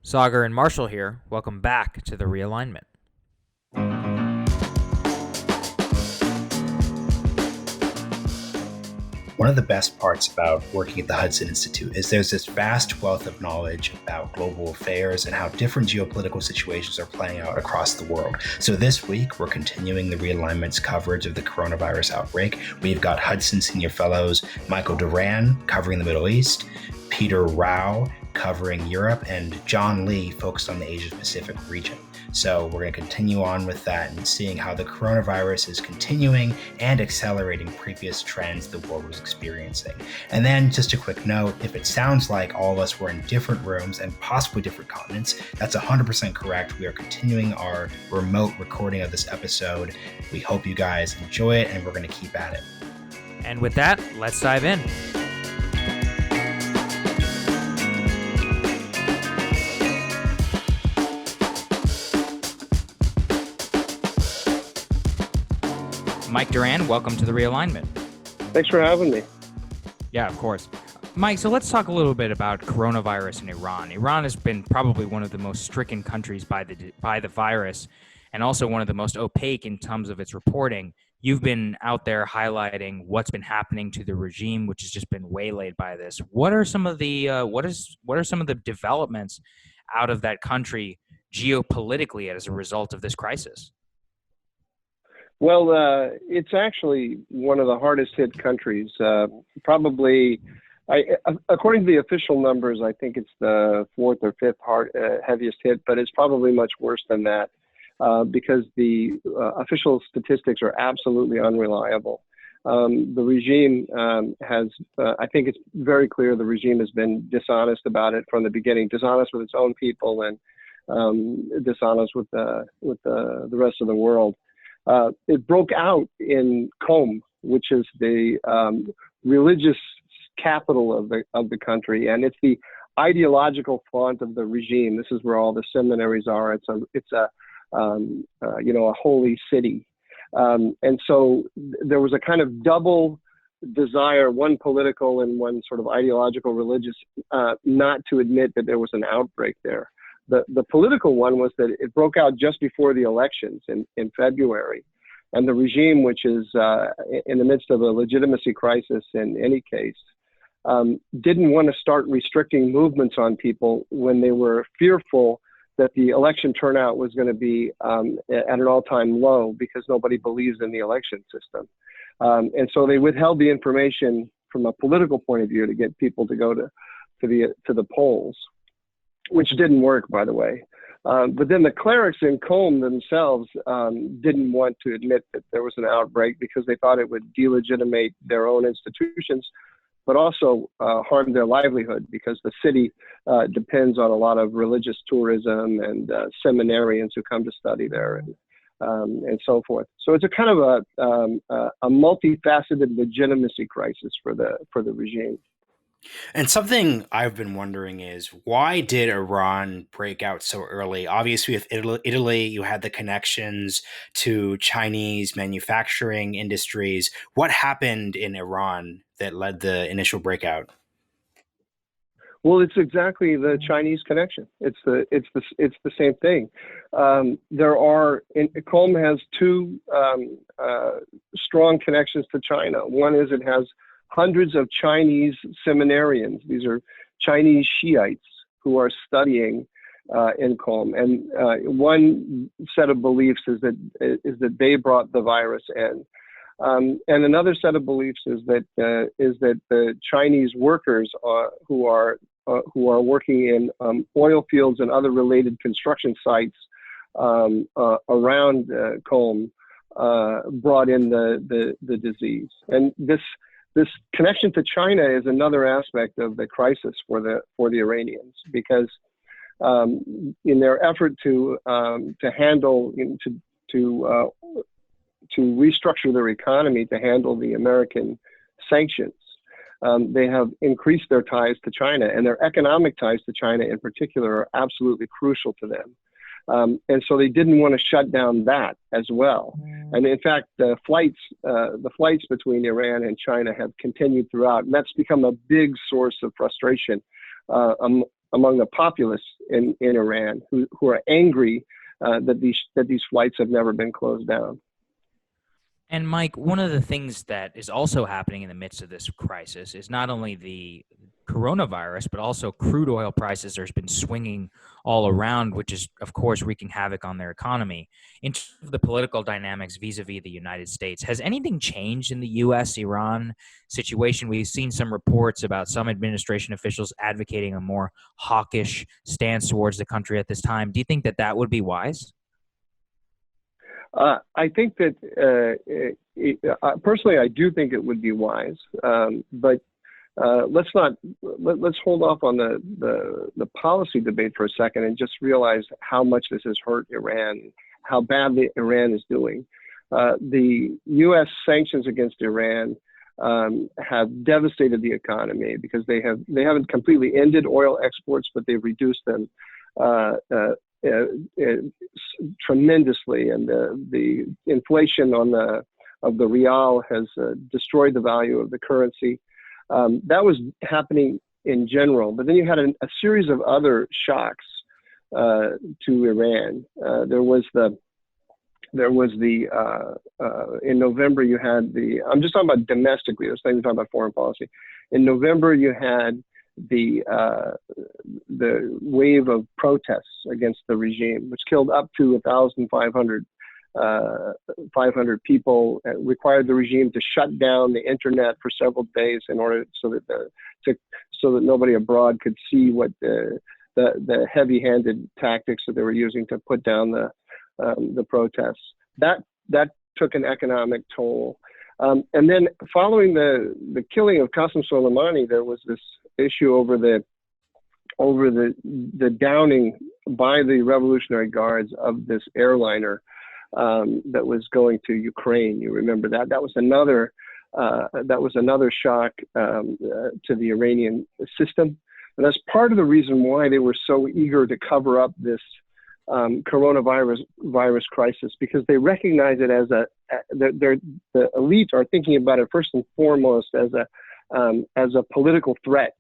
Sagar and Marshall here. Welcome back to the Realignment. One of the best parts about working at the Hudson Institute is there's this vast wealth of knowledge about global affairs and how different geopolitical situations are playing out across the world. So this week, we're continuing the Realignment's coverage of the coronavirus outbreak. We've got Hudson Senior Fellows Michael Doran covering the Middle East, Peter Rao covering Europe, and John Lee focused on the Asia-Pacific region. So we're going to continue on with that and seeing how the coronavirus is continuing and accelerating previous trends the world was experiencing. And then just a quick note, if it sounds like all of us were in different rooms and possibly different continents, that's 100% correct. We are continuing our remote recording of this episode. We hope you guys enjoy it, and we're going to keep at it. And with that, let's dive in. Mike Doran, welcome to the Realignment. Thanks for having me. Yeah, of course. Mike, so let's talk a little bit about coronavirus in Iran. Iran has been probably one of the most stricken countries by the virus, and also one of the most opaque in terms of its reporting. You've been out there highlighting what's been happening to the regime, which has just been waylaid by this. What are some of the what are some of the developments out of that country geopolitically as a result of this crisis? Well, it's actually one of the hardest hit countries. Probably, according to the official numbers, I think it's the fourth or fifth heaviest hit, but it's probably much worse than that because the official statistics are absolutely unreliable. The regime has, I think it's very clear the regime has been dishonest about it from the beginning, dishonest with its own people and dishonest with the rest of the world. It broke out in Qom, which is the religious capital of the country, and it's the ideological font of the regime. This is where all the seminaries are. It's a holy city, and so there was a kind of double desire, one political and one sort of ideological, religious, not to admit that there was an outbreak there. The political one was that it broke out just before the elections in February. And the regime, which is in the midst of a legitimacy crisis in any case, didn't want to start restricting movements on people when they were fearful that the election turnout was going to be at an all-time low because nobody believes in the election system. And so they withheld the information from a political point of view to get people to go to the polls, which didn't work, by the way. But then the clerics in Qom themselves didn't want to admit that there was an outbreak because they thought it would delegitimate their own institutions, but also harm their livelihood because the city depends on a lot of religious tourism and seminarians who come to study there and so forth. So it's a kind of a multifaceted legitimacy crisis for the regime. And something I've been wondering is, why did Iran break out so early? Obviously, with Italy, you had the connections to Chinese manufacturing industries. What happened in Iran that led the initial breakout? Well, it's exactly the Chinese connection. It's the same thing. Qom has two strong connections to China. One is it has hundreds of Chinese seminarians. These are Chinese Shiites who are studying in Qom. And one set of beliefs is that they brought the virus in. And another set of beliefs is that the Chinese workers who are working in oil fields and other related construction sites around Qom brought in the disease. And this connection to China is another aspect of the crisis for the Iranians, because in their effort to handle to restructure their economy to handle the American sanctions, they have increased their ties to China, and their economic ties to China in particular are absolutely crucial to them. And so they didn't want to shut down that as well. And in fact, the flights between Iran and China have continued throughout. And that's become a big source of frustration among the populace in Iran who are angry that these flights have never been closed down. And Mike, one of the things that is also happening in the midst of this crisis is not only the coronavirus, but also crude oil prices have been swinging all around, which is, of course, wreaking havoc on their economy. In terms of the political dynamics vis-a-vis the United States, has anything changed in the U.S.-Iran situation? We've seen some reports about some administration officials advocating a more hawkish stance towards the country at this time. Do you think that that would be wise? I think that personally, I do think it would be wise, but let's hold off on the policy debate for a second and just realize how much this has hurt Iran, how badly Iran is doing. The U.S. sanctions against Iran have devastated the economy because they haven't completely ended oil exports, but they've reduced them tremendously, and the inflation of the real has destroyed the value of the currency. That was happening in general, but then you had a series of other shocks to Iran. In November you had I'm just talking about domestically. I was talking about foreign policy. In November you had the wave of protests against the regime, which killed up to 1,500 people, required the regime to shut down the internet for several days in order so that nobody abroad could see what the heavy-handed tactics that they were using to put down the protests. That took an economic toll. And then following the killing of Qasem Soleimani, there was this issue over the downing by the Revolutionary Guards of this airliner that was going to Ukraine. You remember that? That was another shock to the Iranian system, and that's part of the reason why they were so eager to cover up this coronavirus crisis, because they recognize it as the elite are thinking about it first and foremost as a political threat.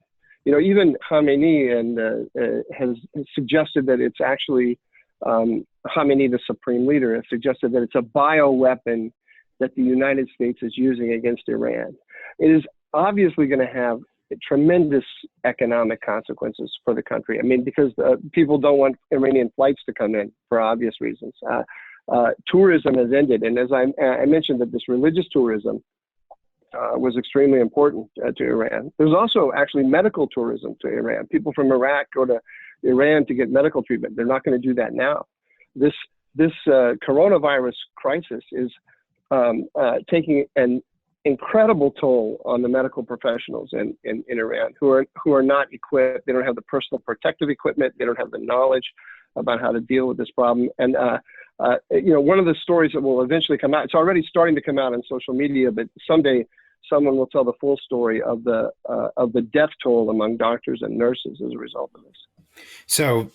You know, even Khamenei has suggested that it's actually Khamenei, the supreme leader, has suggested that it's a bioweapon that the United States is using against Iran. It is obviously going to have tremendous economic consequences for the country. I mean, because people don't want Iranian flights to come in for obvious reasons. Tourism has ended, and as I mentioned, that this religious tourism was extremely important to Iran. There's also actually medical tourism to Iran. People from Iraq go to Iran to get medical treatment. They're not going to do that now. This coronavirus crisis is taking an incredible toll on the medical professionals in Iran who are not equipped. They don't have the personal protective equipment. They don't have the knowledge about how to deal with this problem. And one of the stories that will eventually come out, it's already starting to come out on social media, but someday someone will tell the full story of the death toll among doctors and nurses as a result of this. So,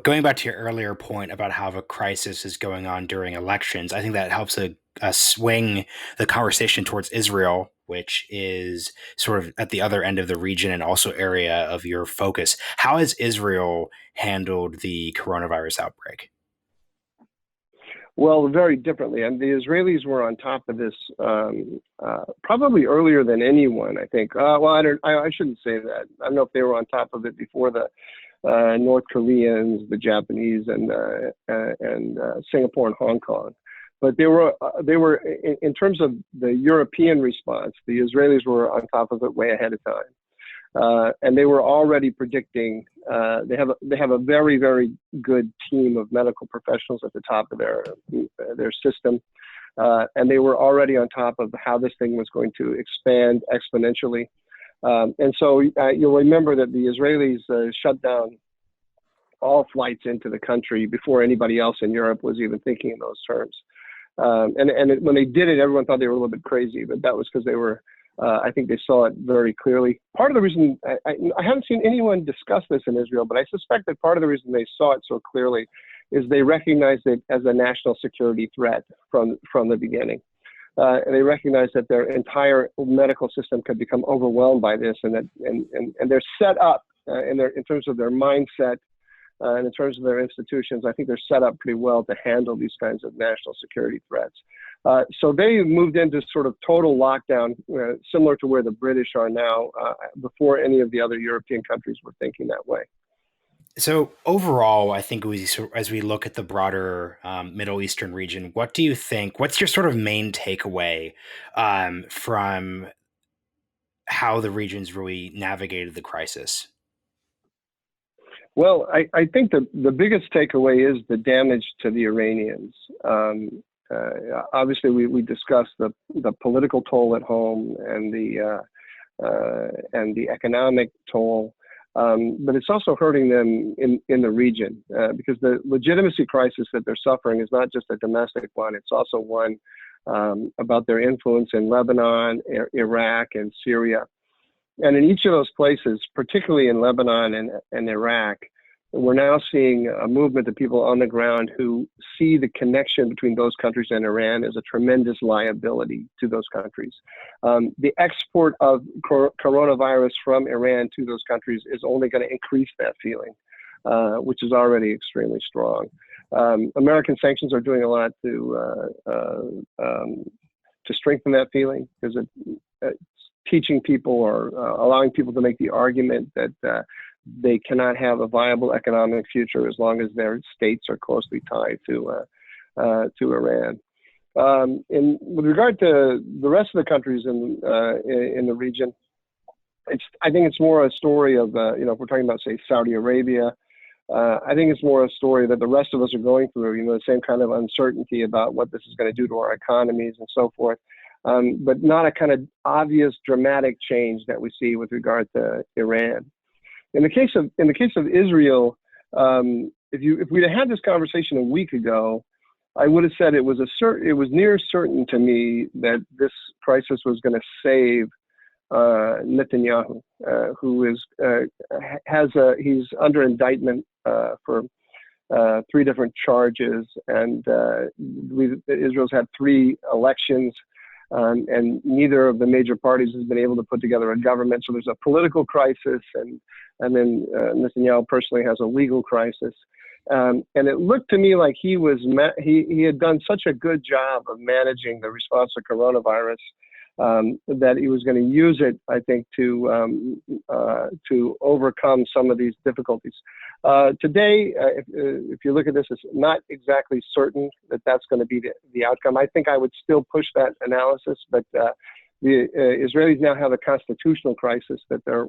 going back to your earlier point about how the crisis is going on during elections, I think that helps to swing the conversation towards Israel, which is sort of at the other end of the region and also area of your focus. How has Israel handled the coronavirus outbreak? Well, very differently. And the Israelis were on top of this probably earlier than anyone, I think. I shouldn't say that. I don't know if they were on top of it before the North Koreans, the Japanese, and Singapore and Hong Kong. But they were in terms of the European response, the Israelis were on top of it way ahead of time. And they were already predicting. They have a very, very good team of medical professionals at the top of their system, and they were already on top of how this thing was going to expand exponentially. And so you'll remember that the Israelis shut down all flights into the country before anybody else in Europe was even thinking in those terms. When they did it, everyone thought they were a little bit crazy, but that was because they were. I think they saw it very clearly. Part of the reason I haven't seen anyone discuss this in Israel, but I suspect that part of the reason they saw it so clearly is they recognized it as a national security threat from the beginning. And they recognized that their entire medical system could become overwhelmed by this, and they're set up in terms of their mindset and in terms of their institutions. I think they're set up pretty well to handle these kinds of national security threats. So they moved into sort of total lockdown, similar to where the British are now, before any of the other European countries were thinking that way. So overall, I think as we look at the broader Middle Eastern region, what do you think? What's your sort of main takeaway from how the region's really navigated the crisis? Well, I think the biggest takeaway is the damage to the Iranians. Obviously, we discussed the political toll at home and the economic toll. But it's also hurting them in the region because the legitimacy crisis that they're suffering is not just a domestic one. It's also one about their influence in Lebanon, Iraq, and Syria. And in each of those places, particularly in Lebanon and Iraq, we're now seeing a movement of people on the ground who see the connection between those countries and Iran as a tremendous liability to those countries. The export of coronavirus from Iran to those countries is only going to increase that feeling, which is already extremely strong. American sanctions are doing a lot to strengthen that feeling because it's teaching people or allowing people to make the argument that they cannot have a viable economic future as long as their states are closely tied to Iran. With regard to the rest of the countries in the region, I think it's more a story of if we're talking about, say, Saudi Arabia, I think it's more a story that the rest of us are going through. The same kind of uncertainty about what this is going to do to our economies and so forth, but not a kind of obvious dramatic change that we see with regard to Iran. In the case of Israel, if we'd had this conversation a week ago, I would have said it was near certain to me that this crisis was going to save Netanyahu, who he's under indictment for 3 different charges, and Israel's had 3 elections. And neither of the major parties has been able to put together a government. So there's a political crisis, and then Netanyahu personally has a legal crisis. And it looked to me like he had done such a good job of managing the response to coronavirus that he was going to use it, I think, to overcome some of these difficulties. Today, if you look at this, it's not exactly certain that that's going to be the outcome. I think I would still push that analysis, but the Israelis now have a constitutional crisis that they're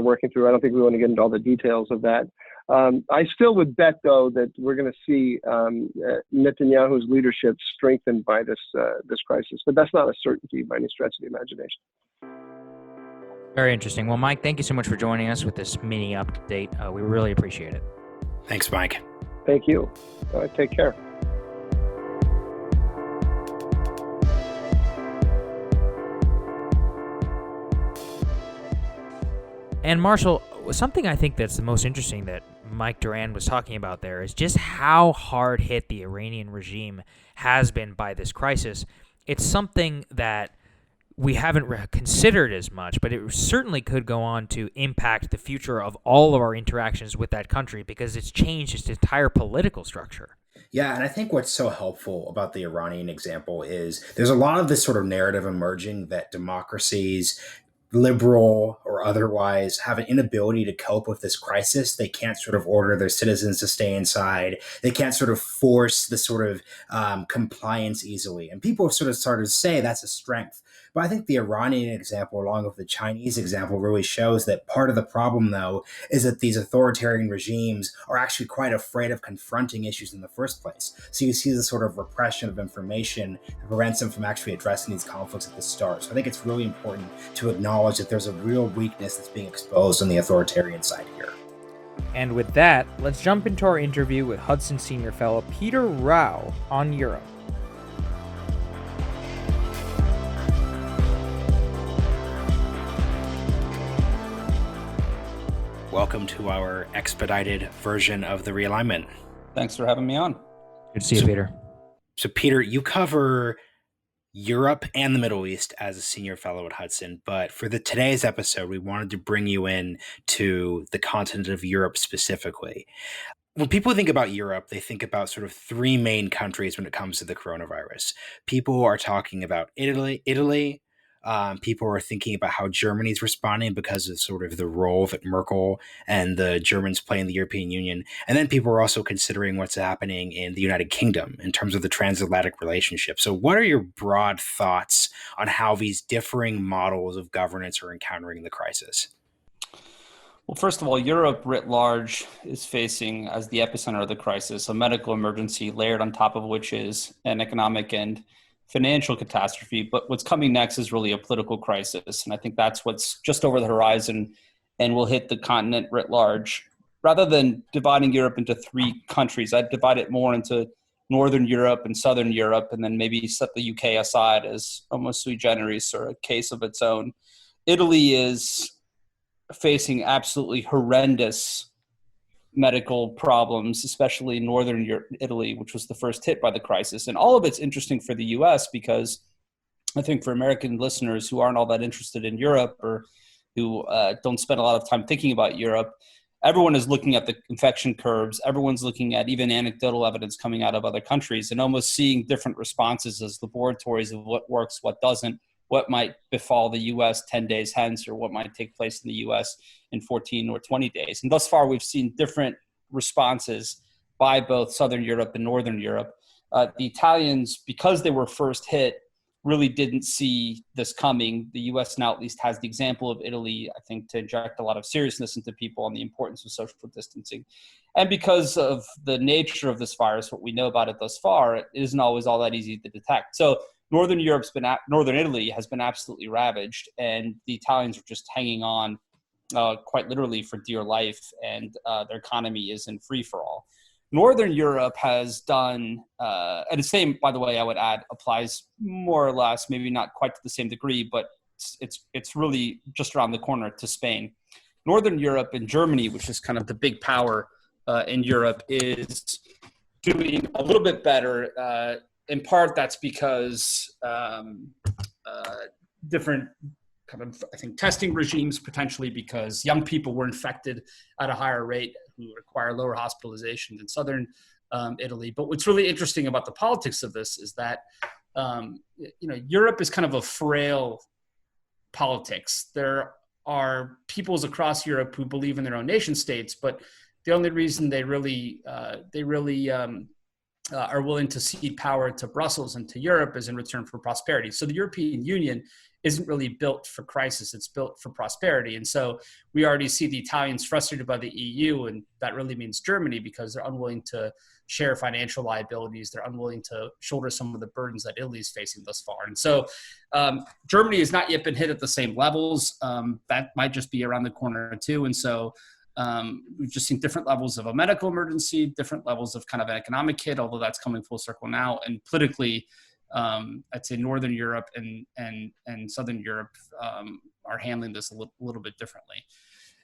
working through. I don't think we want to get into all the details of that. I still would bet, though, that we're going to see Netanyahu's leadership strengthened by this crisis, but that's not a certainty by any stretch of the imagination. Very interesting. Well, Mike, thank you so much for joining us with this mini update. We really appreciate it. Thanks, Mike. Thank you. Take care. And Marshall, something I think that's the most interesting that Mike Doran was talking about there is just how hard hit the Iranian regime has been by this crisis. It's something that we haven't considered as much, but it certainly could go on to impact the future of all of our interactions with that country because it's changed its entire political structure. Yeah, and I think what's so helpful about the Iranian example is there's a lot of this sort of narrative emerging that democracies, liberal or otherwise, have an inability to cope with this crisis. They can't sort of order their citizens to stay inside. They can't sort of force the sort of compliance easily. And people have sort of started to say that's a strength. But I think the Iranian example, along with the Chinese example, really shows that part of the problem, though, is that these authoritarian regimes are actually quite afraid of confronting issues in the first place. So you see this sort of repression of information that prevents them from actually addressing these conflicts at the start. So I think it's really important to acknowledge that there's a real weakness that's being exposed on the authoritarian side here. And with that, let's jump into our interview with Hudson Senior Fellow Peter Rao on Europe. Welcome to our expedited version of the Realignment. Thanks for having me on. Good to see you, Peter. So, Peter, you cover Europe and the Middle East as a senior fellow at Hudson. But for today's episode, we wanted to bring you in to the continent of Europe specifically. When people think about Europe, they think about sort of three main countries when it comes to the coronavirus. People are talking about Italy. People are thinking about how Germany's responding because of sort of the role that Merkel and the Germans play in the European Union. And then people are also considering what's happening in the United Kingdom in terms of the transatlantic relationship. So what are your broad thoughts on how these differing models of governance are encountering the crisis? Well, first of all, Europe writ large is facing, as the epicenter of the crisis, a medical emergency layered on top of which is an economic and financial catastrophe. But what's coming next is really a political crisis. And I think that's what's just over the horizon and will hit the continent writ large. Rather than dividing Europe into three countries, I'd divide it more into Northern Europe and Southern Europe, and then maybe set the UK aside as almost sui generis or a case of its own. Italy is facing absolutely horrendous medical problems, especially in northern Italy, which was the first hit by the crisis. And all of it's interesting for the US because I think for American listeners who aren't all that interested in Europe or who don't spend a lot of time thinking about Europe, everyone is looking at the infection curves. Everyone's looking at even anecdotal evidence coming out of other countries and almost seeing different responses as laboratories of what works, what doesn't, what might befall the U.S. 10 days hence, or what might take place in the U.S. in 14 or 20 days. And thus far, we've seen different responses by both Southern Europe and Northern Europe. The Italians, because they were first hit, really didn't see this coming. The U.S. now at least has the example of Italy, I think, to inject a lot of seriousness into people on the importance of social distancing. And because of the nature of this virus, what we know about it thus far, it isn't always all that easy to detect. So Northern Italy has been absolutely ravaged, and the Italians are just hanging on quite literally for dear life, and their economy is in free for all. Northern Europe has done, and the same, by the way, I would add, applies more or less, maybe not quite to the same degree, but it's really just around the corner to Spain. Northern Europe and Germany, which is kind of the big power in Europe, is doing a little bit better. In part, that's because different kind of, I think, testing regimes, potentially because young people were infected at a higher rate who require lower hospitalization than Southern Italy. But what's really interesting about the politics of this is that, Europe is kind of a frail politics. There are peoples across Europe who believe in their own nation states, but the only reason they really are willing to cede power to Brussels and to Europe is in return for prosperity. So the European Union isn't really built for crisis, it's built for prosperity. And so we already see the Italians frustrated by the EU, and that really means Germany, because they're unwilling to share financial liabilities. They're unwilling to shoulder some of the burdens that Italy is facing thus far. And so Germany has not yet been hit at the same levels. That might just be around the corner too. And so we've just seen different levels of a medical emergency, different levels of kind of an economic hit, although that's coming full circle now. And politically, I'd say Northern Europe and Southern Europe are handling this a little bit differently.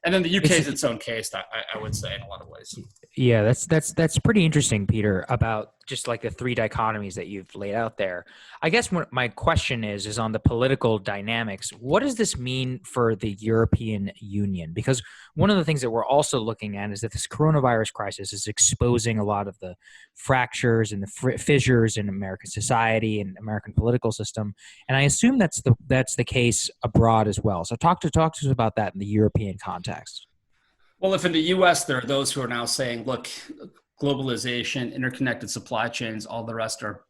And then the UK is its own case, I would say, in a lot of ways. Yeah, that's pretty interesting, Peter, about just like the three dichotomies that you've laid out there. I guess what my question is on the political dynamics. What does this mean for the European Union? Because one of the things that we're also looking at is that this coronavirus crisis is exposing a lot of the fractures and the fissures in American society and American political system. And I assume that's the case abroad as well. So talk to us about that in the European context. Well, if in the U.S. there are those who are now saying, look, globalization, interconnected supply chains, all the rest are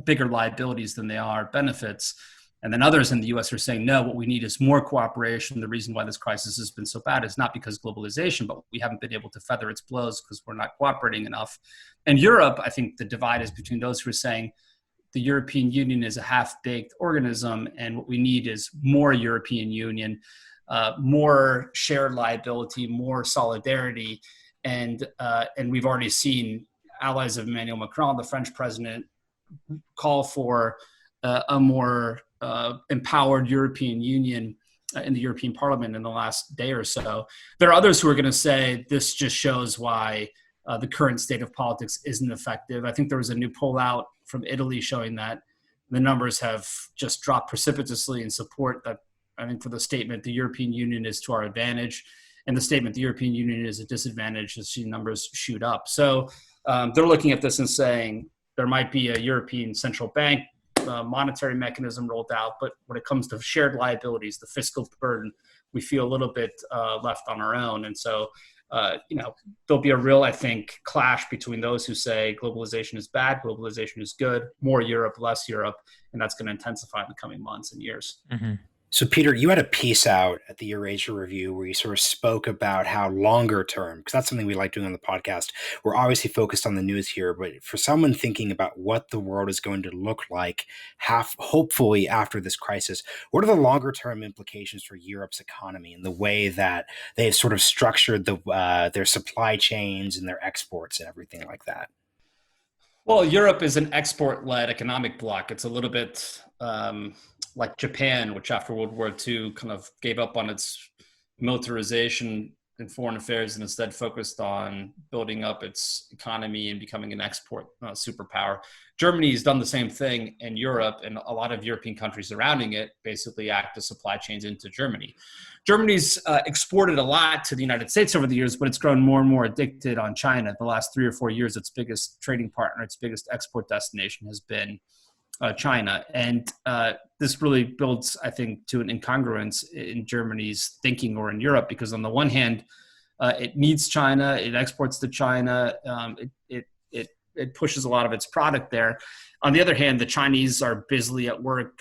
bigger liabilities than they are benefits. And then others in the U.S. are saying, no, what we need is more cooperation. The reason why this crisis has been so bad is not because globalization, but we haven't been able to feather its blows because we're not cooperating enough. In Europe, I think the divide is between those who are saying the European Union is a half-baked organism, and what we need is more European Union, more shared liability, more solidarity. And we've already seen allies of Emmanuel Macron, the French president, call for a more empowered European Union in the European Parliament in the last day or so. There are others who are going to say this just shows why the current state of politics isn't effective. I think there was a new poll out from Italy showing that the numbers have just dropped precipitously in support that, I think, for the statement, the European Union is to our advantage, and the statement, the European Union is a disadvantage, as the numbers shoot up. So they're looking at this and saying there might be a European central bank monetary mechanism rolled out, but when it comes to shared liabilities, the fiscal burden, we feel a little bit left on our own. And so, there'll be a real, I think, clash between those who say globalization is bad, globalization is good, more Europe, less Europe, and that's going to intensify in the coming months and years. Mm-hmm. So, Peter, you had a piece out at the Eurasia Review where you sort of spoke about how longer term, because that's something we like doing on the podcast. We're obviously focused on the news here, but for someone thinking about what the world is going to look like hopefully after this crisis, what are the longer term implications for Europe's economy and the way that they've sort of structured their supply chains and their exports and everything like that? Well, Europe is an export-led economic bloc. It's a little bit like Japan, which after World War II kind of gave up on its militarization in foreign affairs and instead focused on building up its economy and becoming an export superpower. Germany has done the same thing in Europe, and a lot of European countries surrounding it basically act as supply chains into Germany. Germany's exported a lot to the United States over the years, but it's grown more and more addicted on China. The last 3 or 4 years, its biggest trading partner, its biggest export destination has been China. And this really builds, I think, to an incongruence in Germany's thinking or in Europe, because on the one hand, it needs China, it exports to China, it pushes a lot of its product there. On the other hand, the Chinese are busily at work,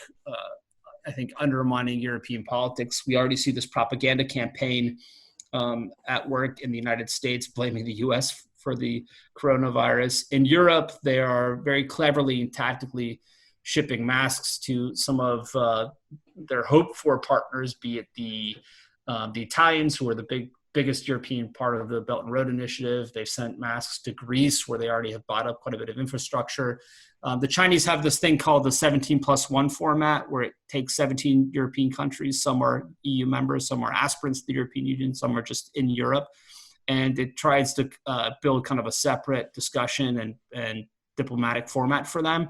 I think, undermining European politics. We already see this propaganda campaign at work in the United States, blaming the US for the coronavirus. In Europe, they are very cleverly and tactically shipping masks to some of their hoped-for partners, be it the Italians, who are the biggest European part of the Belt and Road Initiative. They've sent masks to Greece, where they already have bought up quite a bit of infrastructure. The Chinese have this thing called the 17+1 format, where it takes 17 European countries. Some are EU members, some are aspirants to the European Union, some are just in Europe. And it tries to build kind of a separate discussion and diplomatic format for them,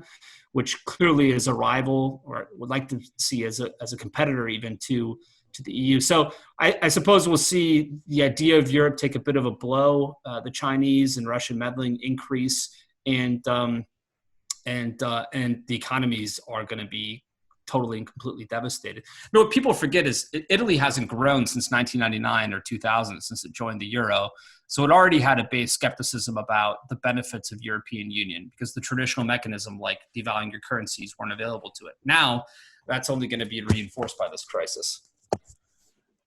which clearly is a rival, or would like to see as a competitor even to the EU. So I suppose we'll see the idea of Europe take a bit of a blow, the Chinese and Russian meddling increase, and the economies are going to be totally and completely devastated. No, what people forget is Italy hasn't grown since 1999 or 2000, since it joined the euro. So it already had a base skepticism about the benefits of European Union, because the traditional mechanism like devaluing your currencies weren't available to it. Now that's only going to be reinforced by this crisis.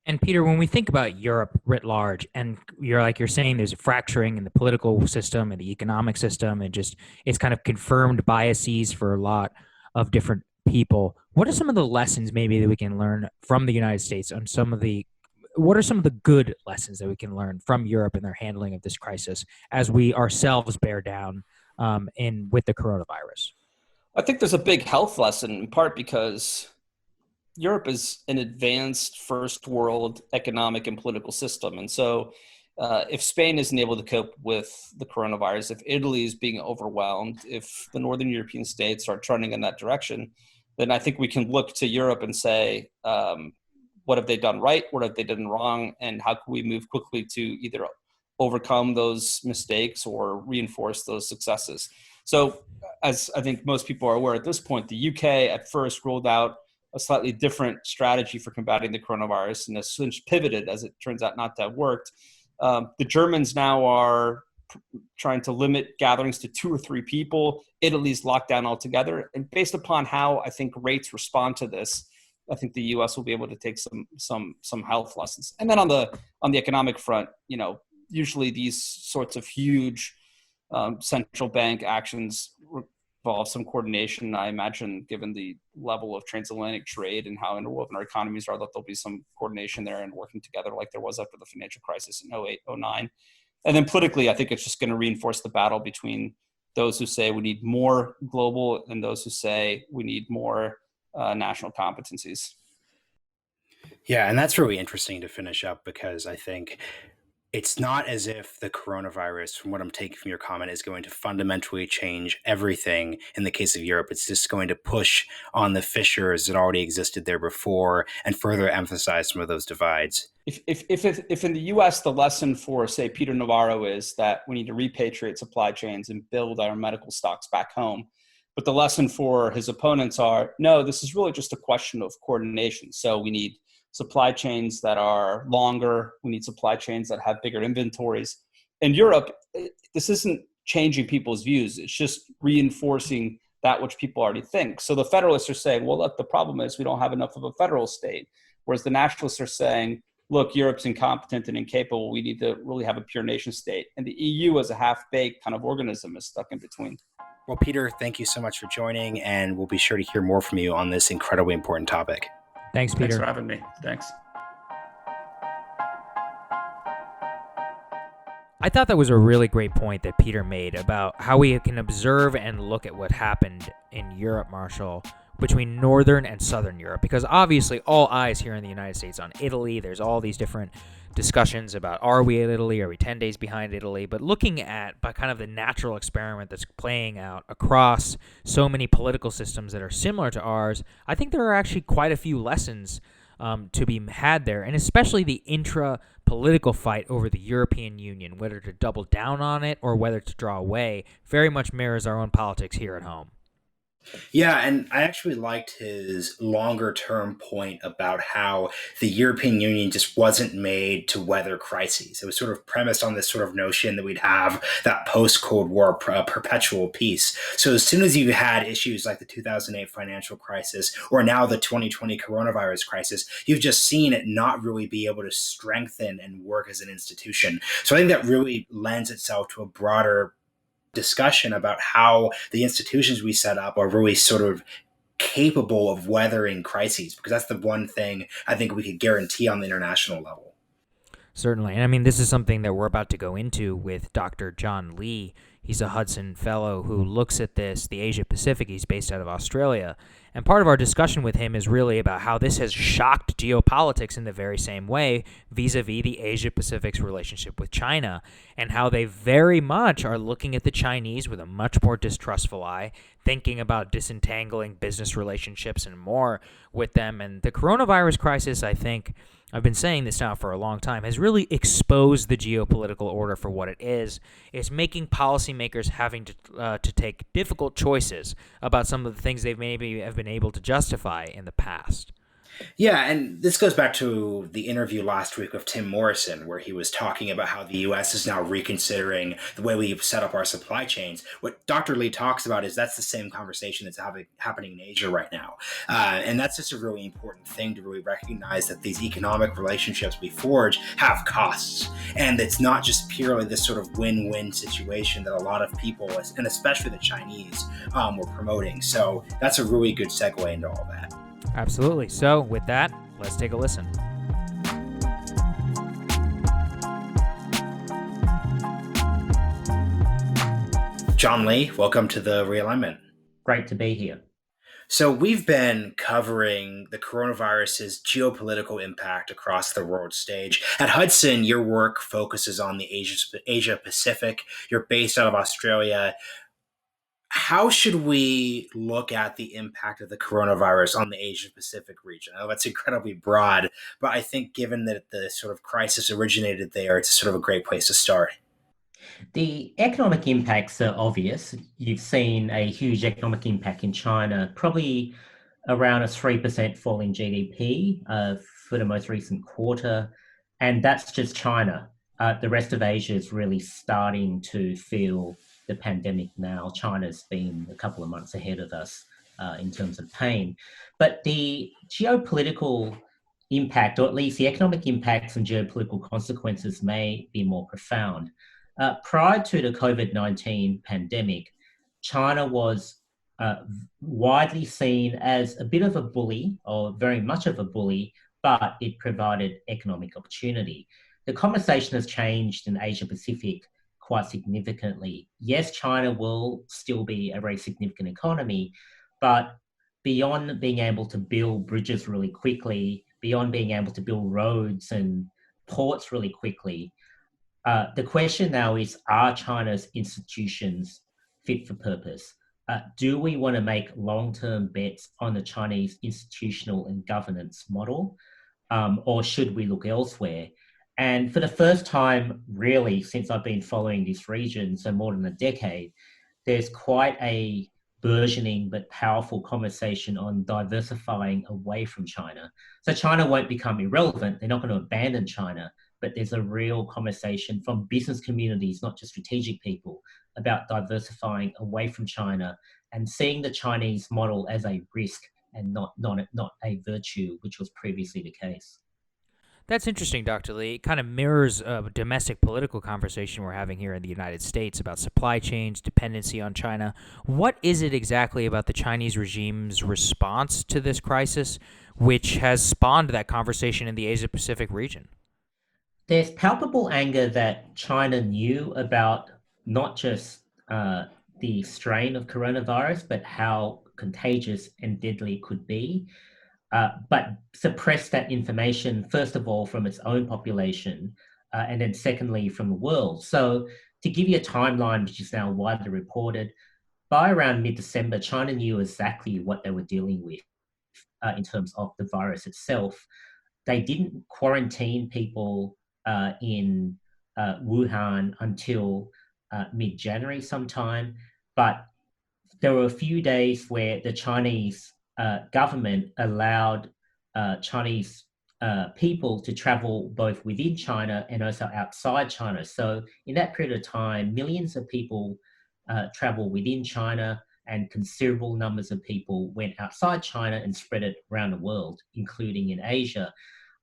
And Peter, when we think about Europe writ large, and you're saying there's a fracturing in the political system and the economic system, and just it's kind of confirmed biases for a lot of different people. What are some of the lessons maybe that we can learn from the United States on what are some of the good lessons that we can learn from Europe and their handling of this crisis as we ourselves bear down with the coronavirus? I think there's a big health lesson, in part because Europe is an advanced first world economic and political system. And so if Spain isn't able to cope with the coronavirus, if Italy is being overwhelmed, if the Northern European states are trending in that direction, then I think we can look to Europe and say, what have they done right? What have they done wrong? And how can we move quickly to either overcome those mistakes or reinforce those successes? So as I think most people are aware at this point, the UK at first rolled out a slightly different strategy for combating the coronavirus and has since pivoted, as it turns out not to have worked. The Germans now are trying to limit gatherings to 2 or 3 people. Italy's locked down altogether. And based upon how I think rates respond to this, I think the U.S. will be able to take some health lessons. And then on the economic front, usually these sorts of huge central bank actions involve some coordination. I imagine, given the level of transatlantic trade and how interwoven our economies are, that there'll be some coordination there and working together like there was after the financial crisis in 08, 09. And then politically, I think it's just going to reinforce the battle between those who say we need more global and those who say we need more national competencies. Yeah, and that's really interesting to finish up, because I think It's not as if the coronavirus, from what I'm taking from your comment, is going to fundamentally change everything in the case of Europe. It's just going to push on the fissures that already existed there before and further emphasize some of those divides. If in the U.S. the lesson for, say, Peter Navarro is that we need to repatriate supply chains and build our medical stocks back home, but the lesson for his opponents are, no, this is really just a question of coordination. So we need supply chains that are longer. We need supply chains that have bigger inventories. In Europe, this isn't changing people's views. It's just reinforcing that which people already think. So the federalists are saying, well, look, the problem is we don't have enough of a federal state. Whereas the nationalists are saying, look, Europe's incompetent and incapable. We need to really have a pure nation state. And the EU as a half-baked kind of organism is stuck in between. Well, Peter, thank you so much for joining, and we'll be sure to hear more from you on this incredibly important topic. Thanks, Peter. Thanks for having me. Thanks. I thought that was a really great point that Peter made about how we can observe and look at what happened in Europe, Marshall, between Northern and Southern Europe, because obviously all eyes here in the United States on Italy. There's all these different discussions about, are we at Italy? Are we 10 days behind Italy? But looking at by kind of the natural experiment that's playing out across so many political systems that are similar to ours, I think there are actually quite a few lessons to be had there, and especially the intra-political fight over the European Union, whether to double down on it or whether to draw away, very much mirrors our own politics here at home. Yeah, and I actually liked his longer term point about how the European Union just wasn't made to weather crises. It was sort of premised on this sort of notion that we'd have that post Cold War perpetual peace. So as soon as you had issues like the 2008 financial crisis or now the 2020 coronavirus crisis, you've just seen it not really be able to strengthen and work as an institution. So I think that really lends itself to a broader discussion about how the institutions we set up are really sort of capable of weathering crises, because that's the one thing I think we could guarantee on the international level. Certainly. And I mean, this is something that we're about to go into with Dr. John Lee. He's a Hudson fellow who looks at this, the Asia Pacific. He's based out of Australia. And part of our discussion with him is really about how this has shocked geopolitics in the very same way vis-a-vis the Asia Pacific's relationship with China, and how they very much are looking at the Chinese with a much more distrustful eye, thinking about disentangling business relationships and more with them. And the coronavirus crisis, I think, I've been saying this now for a long time, has really exposed the geopolitical order for what it is. It's making policymakers having to take difficult choices about some of the things they maybe have been able to justify in the past. Yeah, and this goes back to the interview last week with Tim Morrison, where he was talking about how the U.S. is now reconsidering the way we set up our supply chains. What Dr. Lee talks about is that's the same conversation that's happening in Asia right now. And that's just a really important thing to really recognize, that these economic relationships we forge have costs. And it's not just purely this sort of win-win situation that a lot of people, and especially the Chinese, were promoting. So that's a really good segue into all that. Absolutely. So with that, let's take a listen. John Lee, welcome to the Realignment. Great to be here. So we've been covering the coronavirus's geopolitical impact across the world stage. At Hudson, your work focuses on the Asia Pacific. You're based out of Australia. How should we look at the impact of the coronavirus on the Asia Pacific region? I know that's incredibly broad, but I think given that the sort of crisis originated there, it's sort of a great place to start. The economic impacts are obvious. You've seen a huge economic impact in China, probably around a 3% fall in GDP for the most recent quarter. And that's just China. The rest of Asia is really starting to feel the pandemic now. China's been a couple of months ahead of us in terms of pain. But the geopolitical impact, or at least the economic impacts and geopolitical consequences, may be more profound. Prior to the COVID-19 pandemic, China was widely seen as a bit of a bully, or very much of a bully, but it provided economic opportunity. The conversation has changed in Asia Pacific quite significantly. Yes, China will still be a very significant economy, but beyond being able to build bridges really quickly, beyond being able to build roads and ports really quickly, The question now is, are China's institutions fit for purpose? Do we want to make long-term bets on the Chinese institutional and governance model, or should we look elsewhere? And for the first time, really, since I've been following this region, so more than a decade, there's quite a burgeoning but powerful conversation on diversifying away from China. So China won't become irrelevant. They're not going to abandon China, but there's a real conversation from business communities, not just strategic people, about diversifying away from China and seeing the Chinese model as a risk and not a virtue, which was previously the case. That's interesting, Dr. Lee. It kind of mirrors a domestic political conversation we're having here in the United States about supply chains, dependency on China. What is it exactly about the Chinese regime's response to this crisis which has spawned that conversation in the Asia Pacific region? There's palpable anger that China knew about not just the strain of coronavirus, but how contagious and deadly it could be, but suppressed that information, first of all, from its own population, and then secondly, from the world. So, to give you a timeline, which is now widely reported, by around mid-December, China knew exactly what they were dealing with in terms of the virus itself. They didn't quarantine people in Wuhan until mid-January sometime, but there were a few days where the Chinese government allowed Chinese people to travel both within China and also outside China. So in that period of time, millions of people travel within China, and considerable numbers of people went outside China and spread it around the world, including in Asia.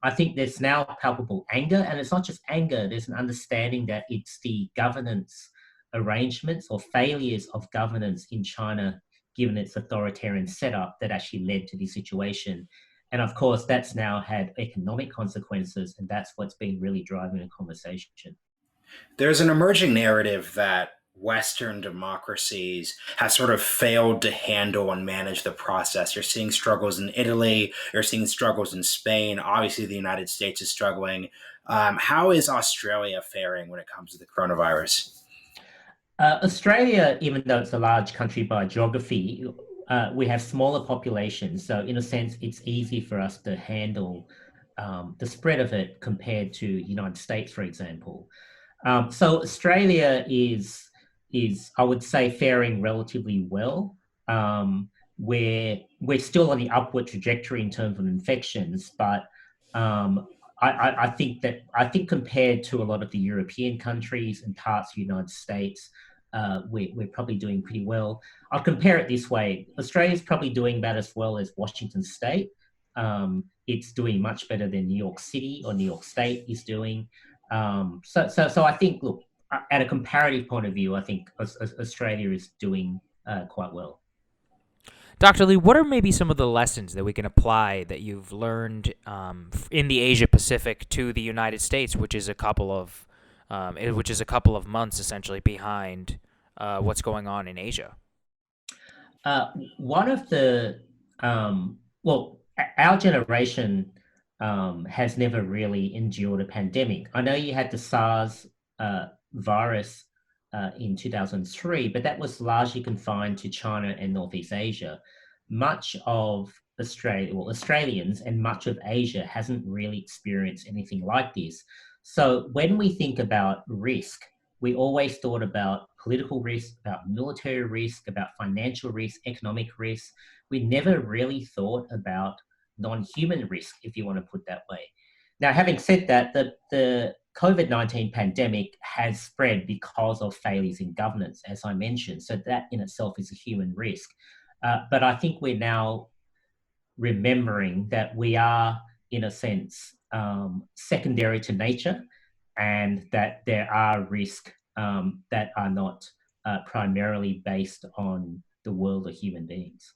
I think there's now palpable anger, and it's not just anger, there's an understanding that it's the governance arrangements or failures of governance in China, given its authoritarian setup, that actually led to this situation. And of course, that's now had economic consequences, and that's what's been really driving the conversation. There's an emerging narrative that Western democracies have sort of failed to handle and manage the process. You're seeing struggles in Italy, you're seeing struggles in Spain. Obviously, the United States is struggling. How is Australia faring when it comes to the coronavirus? Australia, even though it's a large country by geography, we have smaller populations. So, in a sense, it's easy for us to handle the spread of it compared to the United States, for example. So Australia is I would say faring relatively well. We're still on the upward trajectory in terms of infections, but I think compared to a lot of the European countries and parts of the United States, we're probably doing pretty well. I'll compare it this way: Australia's probably doing about as well as Washington State. It's doing much better than New York City or New York State is doing. So I think, look, at a comparative point of view, I think Australia is doing quite well. Dr. Lee, what are maybe some of the lessons that we can apply that you've learned in the Asia Pacific to the United States, which is a couple of months essentially behind what's going on in Asia? One of the our generation has never really endured a pandemic. I know you had the SARS virus in 2003, but that was largely confined to China and Northeast Asia. Much of Australians and much of Asia hasn't really experienced anything like this. So when we think about risk, we always thought about political risk, about military risk, about financial risk, economic risk. We never really thought about non-human risk, if you want to put that way. Now, having said that, the COVID-19 pandemic has spread because of failures in governance, as I mentioned. So that in itself is a human risk. But I think we're now remembering that we are, in a sense, secondary to nature, and that there are risks that are not primarily based on the world of human beings.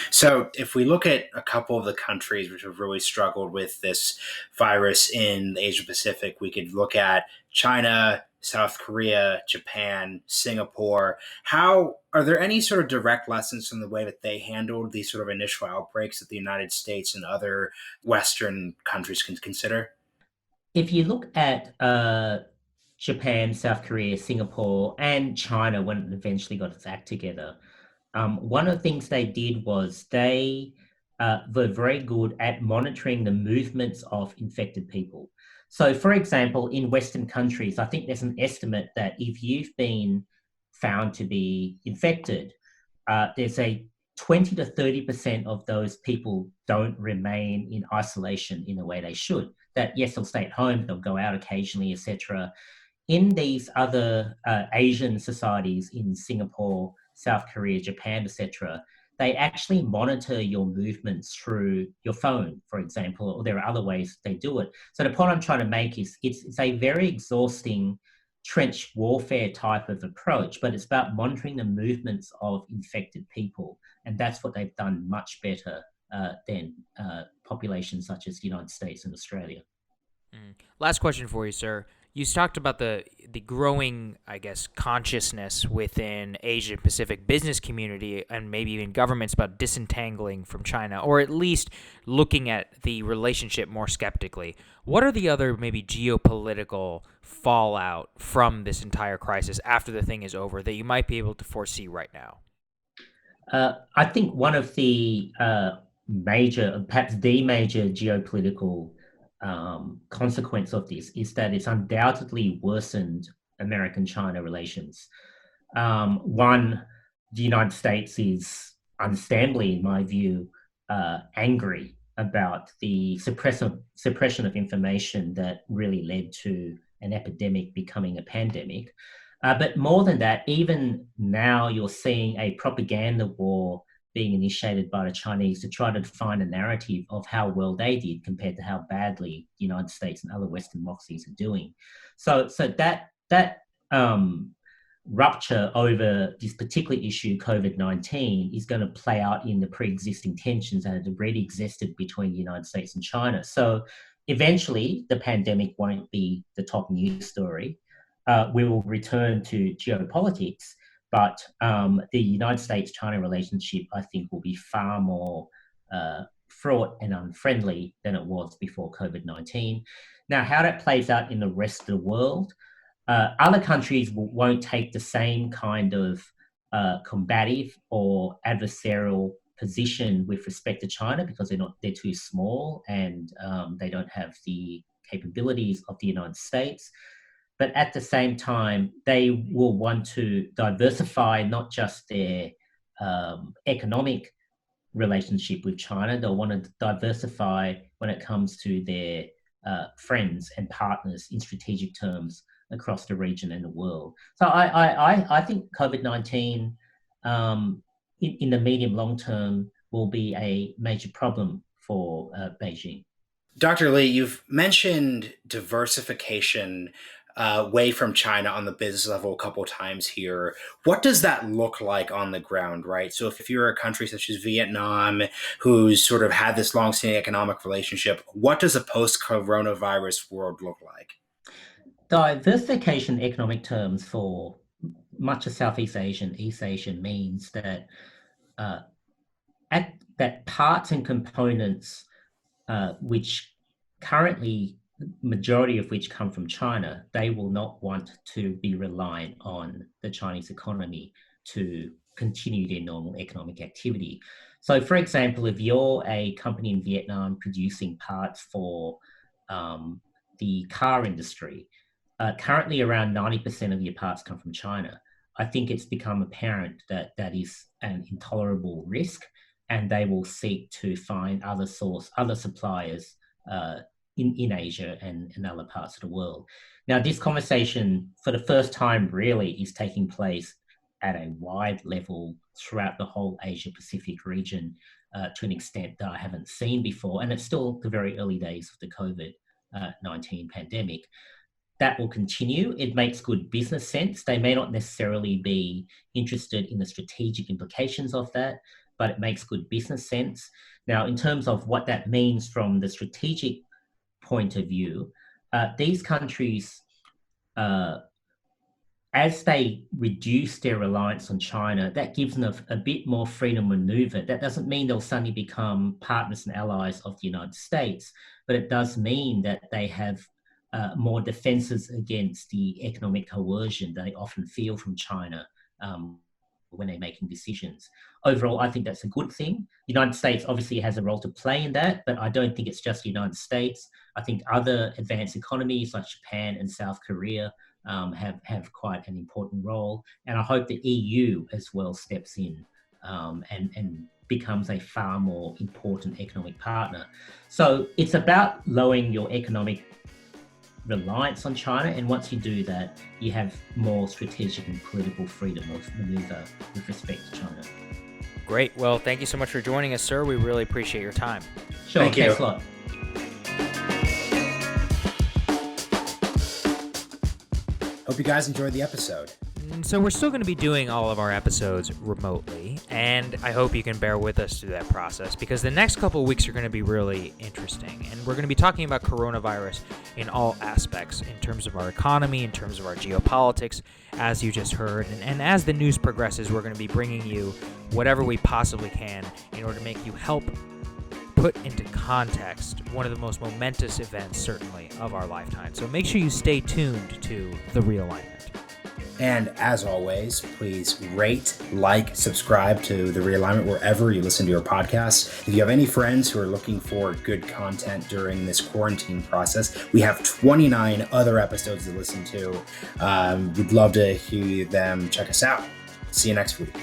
So, if we look at a couple of the countries which have really struggled with this virus in the Asia Pacific, we could look at China, South Korea, Japan, Singapore. How are there any sort of direct lessons from the way that they handled these sort of initial outbreaks that the United States and other Western countries can consider? If you look at Japan, South Korea, Singapore, and China when it eventually got its act together. One of the things they did was they were very good at monitoring the movements of infected people. So, for example, in Western countries, I think there's an estimate that if you've been found to be infected, there's a 20 to 30% of those people don't remain in isolation in the way they should. That, yes, they'll stay at home, they'll go out occasionally, etc. In these other Asian societies in Singapore, South Korea, Japan, etc., they actually monitor your movements through your phone, for example, or there are other ways they do it. So the point I'm trying to make is it's a very exhausting trench warfare type of approach, but it's about monitoring the movements of infected people. And that's what they've done much better than populations such as the United States and Australia. Last question for you, sir. You talked about the growing, I guess, consciousness within Asia Pacific business community and maybe even governments about disentangling from China, or at least looking at the relationship more skeptically. What are the other maybe geopolitical fallout from this entire crisis after the thing is over that you might be able to foresee right now? I think one of the major, perhaps the major geopolitical consequence of this is that it's undoubtedly worsened American-China relations. One, the United States is understandably, in my view, angry about the suppression of information that really led to an epidemic becoming a pandemic. But more than that, even now you're seeing a propaganda war being initiated by the Chinese to try to define a narrative of how well they did compared to how badly the United States and other Western democracies are doing. So that rupture over this particular issue, COVID-19, is going to play out in the pre-existing tensions that had already existed between the United States and China. So eventually, the pandemic won't be the top news story. We will return to geopolitics, but the United States-China relationship, I think, will be far more fraught and unfriendly than it was before COVID-19. Now, how that plays out in the rest of the world, other countries won't take the same kind of combative or adversarial position with respect to China because they're too small and they don't have the capabilities of the United States. But at the same time, they will want to diversify not just their economic relationship with China, they'll want to diversify when it comes to their friends and partners in strategic terms across the region and the world. So I think COVID-19 in the medium long term will be a major problem for Beijing. Dr. Li, you've mentioned diversification away from China on the business level a couple of times here. What does that look like on the ground, right? So if you're a country such as Vietnam, who's sort of had this long-standing economic relationship, what does a post-coronavirus world look like? Diversification in economic terms for much of Southeast Asia and East Asia means that that parts and components which currently, majority of which come from China, they will not want to be reliant on the Chinese economy to continue their normal economic activity. So, for example, if you're a company in Vietnam producing parts for the car industry, currently around 90% of your parts come from China. I think it's become apparent that that is an intolerable risk, and they will seek to find other suppliers in Asia and in other parts of the world. Now, this conversation, for the first time, really is taking place at a wide level throughout the whole Asia-Pacific region to an extent that I haven't seen before. And it's still the very early days of the COVID-19 pandemic. That will continue. It makes good business sense. They may not necessarily be interested in the strategic implications of that, but it makes good business sense. Now, in terms of what that means from the strategic point of view, these countries, as they reduce their reliance on China, that gives them a bit more freedom of maneuver. That doesn't mean they'll suddenly become partners and allies of the United States, but it does mean that they have more defenses against the economic coercion they often feel from China when they're making decisions. Overall, I think that's a good thing. The United States obviously has a role to play in that, but I don't think it's just the United States. I think other advanced economies like Japan and South Korea have quite an important role. And I hope the EU as well steps in and becomes a far more important economic partner. So it's about lowering your economic reliance on China, and once you do that, you have more strategic and political freedom of maneuver with respect to China. Great. Well, thank you so much for joining us, sir. We really appreciate your time. Sure, Thank you. thanks a lot. Hope you guys enjoyed the episode. So we're still going to be doing all of our episodes remotely, and I hope you can bear with us through that process, because the next couple of weeks are going to be really interesting, and we're going to be talking about coronavirus in all aspects, in terms of our economy, in terms of our geopolitics, as you just heard, and as the news progresses, we're going to be bringing you whatever we possibly can in order to make you help put into context one of the most momentous events, certainly, of our lifetime. So make sure you stay tuned to The Realignment. And as always, please rate, like, subscribe to The Realignment wherever you listen to your podcasts. If you have any friends who are looking for good content during this quarantine process, we have 29 other episodes to listen to. We'd love to hear them. Check us out. See you next week.